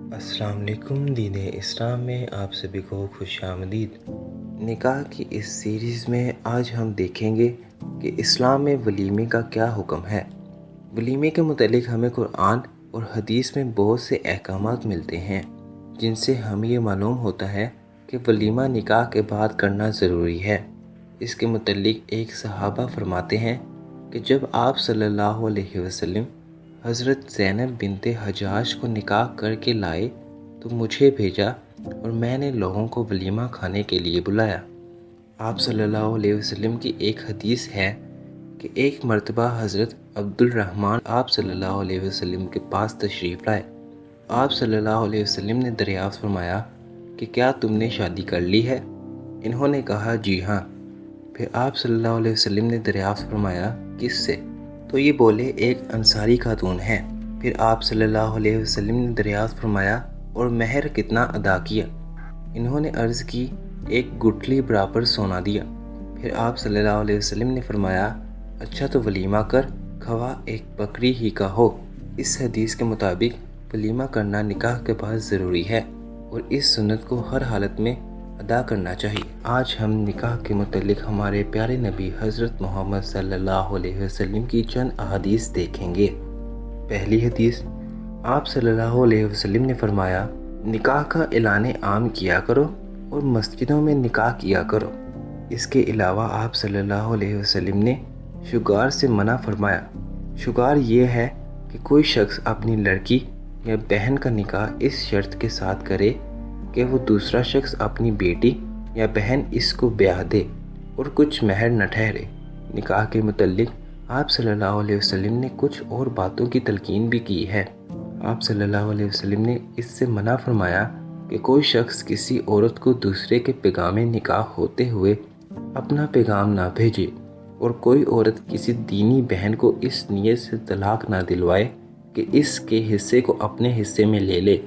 अस्सलाम वालेकुम। दीन इस्लाम में आप सभी को खुश आमदीद। निकाह की इस सीरीज़ में आज हम देखेंगे कि इस्लाम में वलीमे का क्या हुक्म है। वलीमे के मुतालिक हमें कुरान और हदीस में बहुत से अहकामात मिलते हैं जिनसे हमें ये मालूम होता है कि वलीमा निकाह के बाद करना ज़रूरी है। इसके मुतालिक एक सहाबा फरमाते हैं कि जब आप सल्लल्लाहु अलैहि वसल्लम हज़रत ज़ैनब बिनते हजाज को निकाह करके लाए तो मुझे भेजा और मैंने लोगों को वलीमा खाने के लिए बुलाया। आप सल्लल्लाहु अलैहि वसल्लम की एक हदीस है कि एक मर्तबा हज़रत अब्दुल रहमान आप सल्लल्लाहु अलैहि वसल्लम के पास तशरीफ़ लाए। आप सल्लल्लाहु अलैहि वसल्लम ने दरियाफ़्त फरमाया कि क्या तुमने शादी कर ली है? इन्होंने कहा जी हाँ। फिर आप सल्लल्लाहु अलैहि वसल्लम ने दरियाफ़्त फरमाया किससे? तो ये बोले एक अंसारी खातून है। फिर आप सल्लल्लाहु अलैहि वसल्लम ने दरियाफ़्त फरमाया और महर कितना अदा किया? इन्होंने अर्ज़ की एक गुठली बराबर सोना दिया। फिर आप सल्लल्लाहु अलैहि वसल्लम ने फरमाया अच्छा तो वलीमा कर, खवा एक बकरी ही का हो। इस हदीस के मुताबिक वलीमा करना निकाह के बाद ज़रूरी है और इस सुन्नत को हर हालत में अदा करना चाहिए। आज हम निकाह के मुतालिक हमारे प्यारे नबी हज़रत मोहम्मद सल्लल्लाहु अलैहि वसल्लम की चंद अहादीस देखेंगे। पहली हदीस, आप सल्लल्लाहु अलैहि वसल्लम ने फरमाया निकाह का ऐलान आम किया करो और मस्जिदों में निकाह किया करो। इसके अलावा आप सल्लल्लाहु अलैहि वसल्लम ने शुगार से मना फरमाया। शुगार ये है कि कोई शख्स अपनी लड़की या बहन का निकाह इस शर्त के साथ करे कि वो दूसरा शख्स अपनी बेटी या बहन इसको ब्याह दे और कुछ महर न ठहरे। निकाह के मुतालिक आप सल्लल्लाहु अलैहि वसल्लम ने कुछ और बातों की तलकीन भी की है। आप सल्लल्लाहु अलैहि वसल्लम ने इससे मना फरमाया कि कोई शख्स किसी औरत को दूसरे के पैगाम निकाह होते हुए अपना पैगाम ना भेजे और कोई औरत किसी दीनी बहन को इस नीयत से तलाक ना दिलवाए कि इसके हिस्से को अपने हिस्से में ले ले।